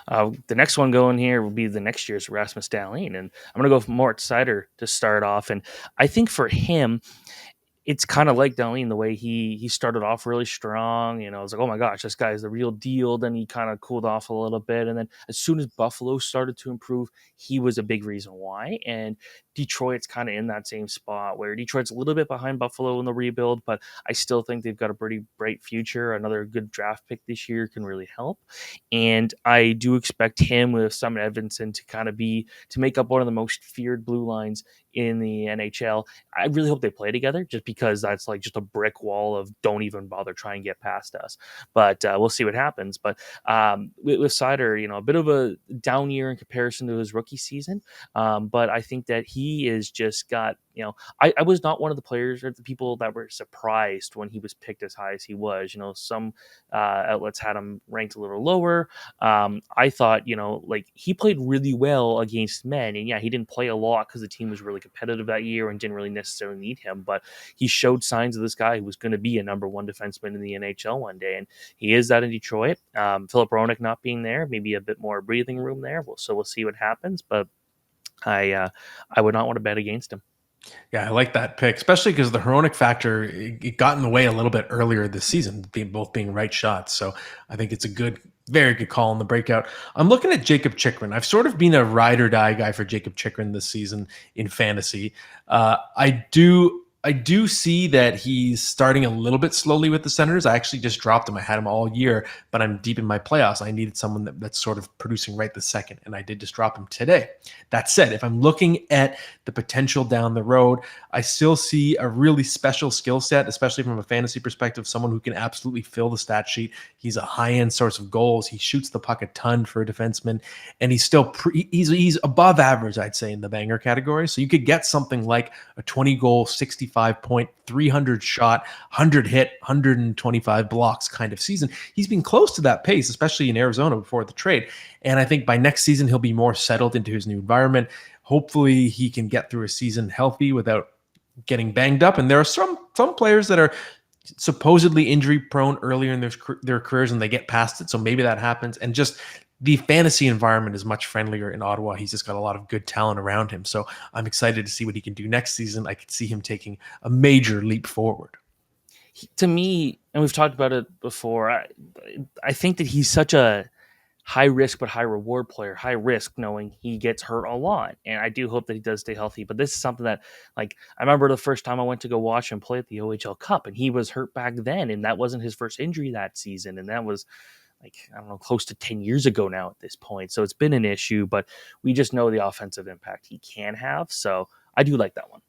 The next one going here will be the next year's Rasmus Dahlin, and I'm going to go for Mort Seider to start off. And I think for him, it's kind of like Darlene the way he started off really strong. I was like, oh my gosh, this guy is the real deal. Then he kind of cooled off a little bit, and then as soon as Buffalo started to improve, he was a big reason why. And Detroit's kind of in that same spot where Detroit's a little bit behind Buffalo in the rebuild, but I still think they've got a pretty bright future. Another good draft pick this year can really help, and I do expect him with Simon Edvinsson to kind of be to make up one of the most feared blue lines in the NHL. I really hope they play together just because that's like just a brick wall of don't even bother trying to get past us. But we'll see what happens. But with Sider, a bit of a down year in comparison to his rookie season. But I think that he is just got, I was not one of the players or the people that were surprised when he was picked as high as he was. Some outlets had him ranked a little lower. I thought, like he played really well against men. And yeah, he didn't play a lot because the team was really competitive that year and didn't really necessarily need him. But he showed signs of this guy who was going to be a number one defenseman in the NHL one day. And he is that in Detroit. Philip Roenick not being there, maybe a bit more breathing room there. So we'll see what happens. But I would not want to bet against him. Yeah, I like that pick, especially because the heroic factor it got in the way a little bit earlier this season, being right shots. So I think it's a very good call in the breakout. I'm looking at Jacob Chikrin. I've sort of been a ride or die guy for Jacob Chikrin this season in fantasy. I do see that he's starting a little bit slowly with the Senators. I actually just dropped him. I had him all year, but I'm deep in my playoffs. I needed someone that's sort of producing right this second, and I did just drop him today. That said, if I'm looking at the potential down the road, I still see a really special skill set, especially from a fantasy perspective, someone who can absolutely fill the stat sheet. He's a high-end source of goals. He shoots the puck a ton for a defenseman, and he's still he's above average, I'd say, in the banger category. So you could get something like a 20-goal, 65-point, 300 shot, 100 hit, 125 blocks kind of season. He's been close to that pace, especially in Arizona before the trade. And I think by next season, he'll be more settled into his new environment. Hopefully he can get through a season healthy without getting banged up. And there are some players that are supposedly injury prone earlier in their careers and they get past it. So maybe that happens. And just the fantasy environment is much friendlier in Ottawa. He's just got a lot of good talent around him. So I'm excited to see what he can do next season. I could see him taking a major leap forward. To me, and we've talked about it before, I think that he's such a high risk but high reward player. High risk knowing he gets hurt a lot, and I do hope that he does stay healthy. But this is something that, like, I remember the first time I went to go watch him play at the OHL Cup, and he was hurt back then, and that wasn't his first injury that season, and that was like, I don't know, close to 10 years ago now at this point. So it's been an issue, but we just know the offensive impact he can have. So I do like that one.